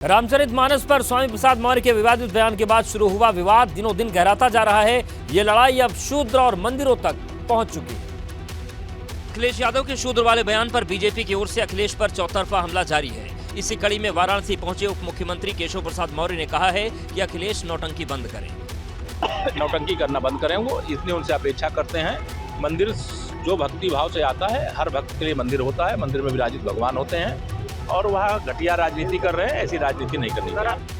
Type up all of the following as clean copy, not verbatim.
रामचरितमानस पर स्वामी प्रसाद मौर्य के विवादित बयान के बाद शुरू हुआ विवाद दिनों दिन गहराता जा रहा है। ये लड़ाई अब शूद्र और मंदिरों तक पहुंच चुकी है। अखिलेश यादव के शूद्र वाले बयान पर बीजेपी की ओर से अखिलेश पर चौतरफा हमला जारी है। इसी कड़ी में वाराणसी पहुंचे उप मुख्यमंत्री केशव प्रसाद मौर्य ने कहा है कि अखिलेश नौटंकी बंद करें। नौटंकी करना बंद करें, वो इसलिए उनसे अपेक्षा करते हैं। मंदिर जो भक्ति भाव से आता है, हर भक्त के लिए मंदिर होता है, मंदिर में विराजित भगवान होते हैं और वह घटिया राजनीति कर रहे हैं। ऐसी राजनीति नहीं करनी चाहिए।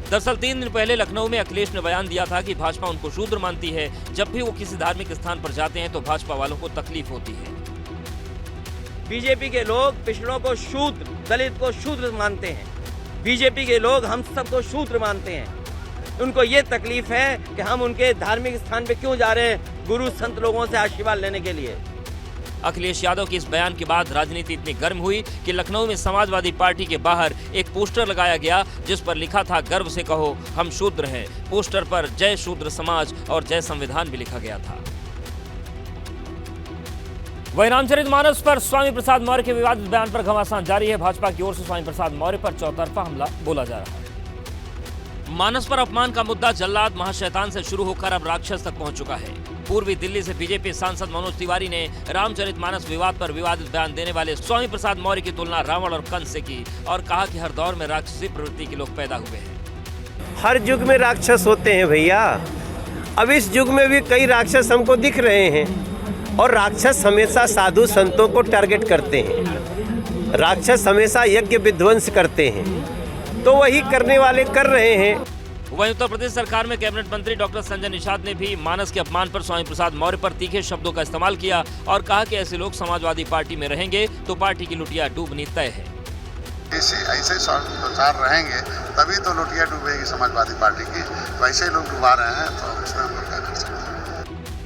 दरअसल 3 दिन पहले लखनऊ में अखिलेश ने बयान दिया था कि भाजपा उनको शूद्र मानती है। जब भी वो किसी धार्मिक स्थान पर जाते हैं तो भाजपा वालों को तकलीफ होती है। बीजेपी के लोग पिछड़ों को शूद्र, दलित को शूद्र मानते हैं। बीजेपी के लोग हम सबको शूद्र मानते हैं। उनको ये तकलीफ है कि हम उनके धार्मिक स्थान पे क्यों जा रहे हैं, गुरु संत लोगों से आशीर्वाद लेने के लिए। अखिलेश यादव की इस बयान के बाद राजनीति इतनी गर्म हुई कि लखनऊ में समाजवादी पार्टी के बाहर एक पोस्टर लगाया गया जिस पर लिखा था, गर्व से कहो हम शूद्र हैं। पोस्टर पर जय शूद्र समाज और जय संविधान भी लिखा गया था। वहीं रामचरितमानस पर स्वामी प्रसाद मौर्य के विवादित बयान पर घमासान जारी है। भाजपा की ओर से स्वामी प्रसाद मौर्य पर चौतरफा हमला बोला जा रहा है। मानस पर अपमान का मुद्दा जल्लाद महाशैतान से शुरू होकर अब राक्षस तक पहुंच चुका है। पूर्वी दिल्ली से बीजेपी सांसद मनोज तिवारी ने रामचरितमानस विवाद पर विवादित बयान देने वाले स्वामी प्रसाद मौर्य की तुलना रावण और कंस से की और कहा कि हर दौर में राक्षसी प्रवृत्ति के लोग पैदा हुए हैं। हर युग में राक्षस होते हैं भैया। अब इस युग में भी कई राक्षस हमको दिख रहे हैं और राक्षस हमेशा साधु संतों को टारगेट करते हैं। राक्षस हमेशा यज्ञ विध्वंस करते हैं, तो वही करने वाले कर रहे हैं। वहीं उत्तर प्रदेश सरकार में कैबिनेट मंत्री डॉक्टर संजय निषाद ने भी मानस के अपमान पर स्वामी प्रसाद मौर्य पर तीखे शब्दों का इस्तेमाल किया और कहा कि ऐसे लोग समाजवादी पार्टी में रहेंगे तो पार्टी की लुटिया डूबनी तय है। ऐसे प्रचार रहेंगे तभी तो लुटिया डूबेगी समाजवादी पार्टी की। वैसे लोग डुबा रहे हैं तो उसमें हम लोग क्या कर सकते हैं।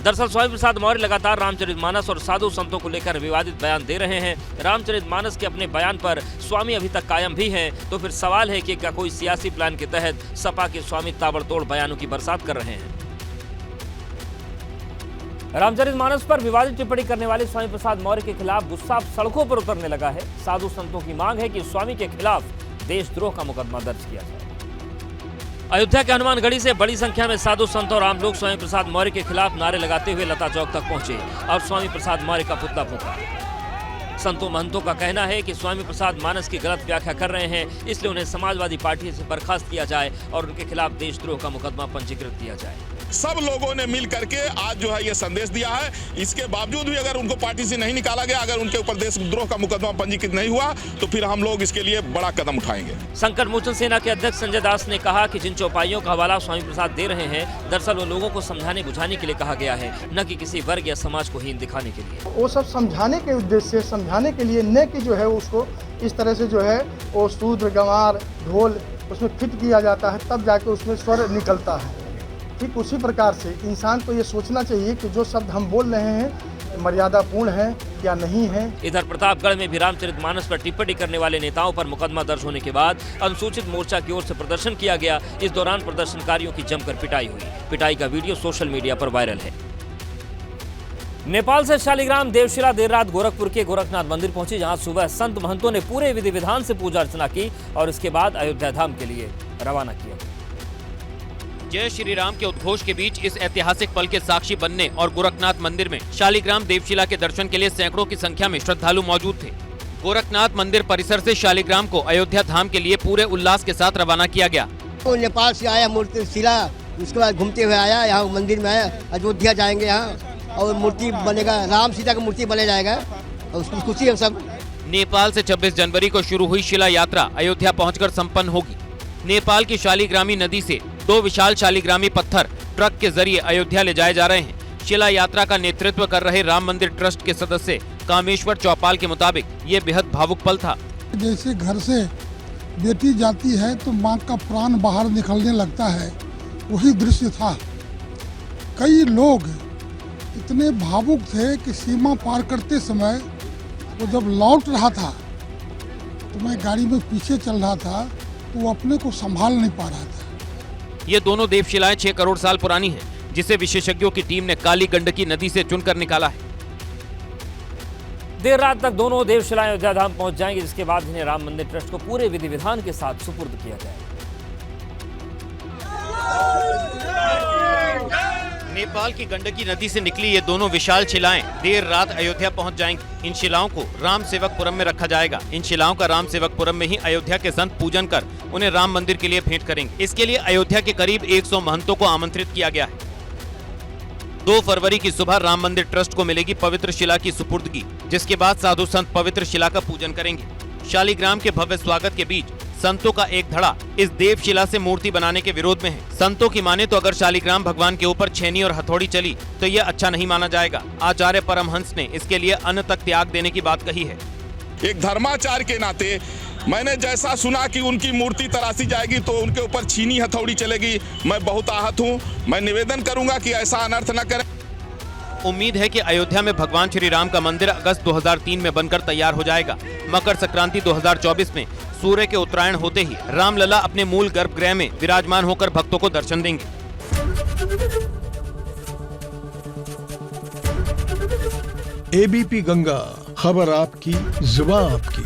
दरअसल स्वामी प्रसाद मौर्य लगातार रामचरितमानस और साधु संतों को लेकर विवादित बयान दे रहे हैं। रामचरितमानस के अपने बयान पर स्वामी अभी तक कायम भी हैं, तो फिर सवाल है कि क्या कोई सियासी प्लान के तहत सपा के स्वामी ताबड़तोड़ बयानों की बरसात कर रहे हैं। रामचरितमानस पर विवादित टिप्पणी करने वाले स्वामी प्रसाद मौर्य के खिलाफ गुस्सा अब सड़कों पर उतरने लगा है। साधु संतों की मांग है कि स्वामी के खिलाफ देशद्रोह का मुकदमा दर्ज किया जाए। अयोध्या के हनुमानगढ़ी से बड़ी संख्या में साधु संत और आम लोग स्वामी प्रसाद मौर्य के खिलाफ नारे लगाते हुए लता चौक तक पहुंचे और स्वामी प्रसाद मौर्य का पुतला फूंका। संतों महंतों का कहना है कि स्वामी प्रसाद मानस की गलत व्याख्या कर रहे हैं, इसलिए उन्हें समाजवादी पार्टी से बर्खास्त किया जाए और उनके खिलाफ देशद्रोह का मुकदमा पंजीकृत किया जाए। सब लोगों ने मिल करके आज जो है ये संदेश दिया है। इसके बावजूद भी अगर उनको पार्टी से नहीं निकाला गया, अगर उनके ऊपर देशद्रोह का मुकदमा पंजीकृत नहीं हुआ, तो फिर हम लोग इसके लिए बड़ा कदम उठाएंगे। संकट मोचन सेना के अध्यक्ष संजय दास ने कहा कि जिन चौपाइयों का हवाला स्वामी प्रसाद दे रहे हैं, दरअसल वो लोगों को समझाने बुझाने के लिए कहा गया है, न कि किसी वर्ग या समाज को हीन दिखाने के लिए। वो सब समझाने के उद्देश्य से, समझाने के लिए, न कि जो है उसको इस तरह से जो है वो शूद्र गंवार ढोल उसमें फिट किया जाता है, तब जाके उसमें स्वर निकलता है। ठीक उसी प्रकार से इंसान को ये सोचना चाहिए कि जो शब्द हम बोल रहे हैं मर्यादापूर्ण है या नहीं है। इधर प्रतापगढ़ में भी रामचरितमानस पर टिप्पणी करने वाले नेताओं पर मुकदमा दर्ज होने के बाद अनुसूचित मोर्चा की ओर से प्रदर्शन किया गया। इस दौरान प्रदर्शनकारियों की जमकर पिटाई हुई। पिटाई का वीडियो सोशल मीडिया पर वायरल है। नेपाल से शालिग्राम देवशिला देर रात गोरखपुर के गोरखनाथ मंदिर पहुंची, जहां सुबह संत महंतों ने पूरे विधि विधान से पूजा अर्चना की और इसके बाद अयोध्या धाम के लिए रवाना किया। जय श्री राम के उद्घोष के बीच इस ऐतिहासिक पल के साक्षी बनने और गोरखनाथ मंदिर में शालिग्राम देवशिला के दर्शन के लिए सैकड़ों की संख्या में श्रद्धालु मौजूद थे। गोरखनाथ मंदिर परिसर से शालिग्राम को अयोध्या धाम के लिए पूरे उल्लास के साथ रवाना किया गया। तो नेपाल से आया मूर्ति शिला, उसके बाद घूमते हुए आया यहाँ मंदिर में आया। अयोध्या जाएंगे यहाँ और मूर्ति बनेगा, राम सीता का मूर्ति बने जाएगा और उसकी खुशी है सब। नेपाल से 26 जनवरी को शुरू हुई शिला यात्रा अयोध्या पहुँचकर सम्पन्न होगी। नेपाल की शालिग्रामी नदी से 2 विशाल शालिग्रामी पत्थर ट्रक के जरिए अयोध्या ले जाए जा रहे हैं। शिला यात्रा का नेतृत्व कर रहे राम मंदिर ट्रस्ट के सदस्य कामेश्वर चौपाल के मुताबिक ये बेहद भावुक पल था। जैसे घर से बेटी जाती है तो माँ का प्राण बाहर निकलने लगता है, वही दृश्य था। कई लोग इतने भावुक थे कि सीमा पार करते समय वो जब लौट रहा था तो मैं गाड़ी में पीछे चल रहा था, तो वो अपने को संभाल नहीं पा रहा था। ये दोनों देवशिलाएं 6 करोड़ साल पुरानी हैं, जिसे विशेषज्ञों की टीम ने काली गंडकी नदी से चुनकर निकाला है। देर रात तक दोनों देवशिलाएं अयोध्या धाम पहुंच जाएंगे, जिसके बाद इन्हें राम मंदिर ट्रस्ट को पूरे विधि विधान के साथ सुपुर्द किया जाएगा। नेपाल की गंडकी नदी से निकली ये दोनों विशाल शिलाएं देर रात अयोध्या पहुंच जाएंगी। इन शिलाओं को राम सेवकपुरम में रखा जाएगा। इन शिलाओं का राम सेवकपुरम में ही अयोध्या के संत पूजन कर उन्हें राम मंदिर के लिए भेंट करेंगे। इसके लिए अयोध्या के करीब 100 महंतों को आमंत्रित किया गया है। 2 फरवरी की सुबह राम मंदिर ट्रस्ट को मिलेगी पवित्र शिला की सुपुर्दगी, जिसके बाद साधु संत पवित्र शिला का पूजन करेंगे। शालिग्राम के भव्य स्वागत के बीच संतों का एक धड़ा इस देवशिला से मूर्ति बनाने के विरोध में है। संतों की माने तो अगर शालिग्राम भगवान के ऊपर छेनी और हथौड़ी चली तो यह अच्छा नहीं माना जाएगा। आचार्य परमहंस ने इसके लिए अन्न तक त्याग देने की बात कही है। एक धर्माचार्य के नाते मैंने जैसा सुना कि उनकी मूर्ति तराशी जाएगी तो उनके ऊपर छीनी हथौड़ी चलेगी, मैं बहुत आहत हूँ। मैं निवेदन करूंगा कि ऐसा अनर्थ न करें। उम्मीद है कि अयोध्या में भगवान श्री राम का मंदिर अगस्त 2003 में बनकर तैयार हो जाएगा। मकर संक्रांति 2024 में सूर्य के उत्तरायण होते ही रामलला अपने मूल गर्भगृह में विराजमान होकर भक्तों को दर्शन देंगे। एबीपी गंगा, खबर आपकी, जुबान आपकी।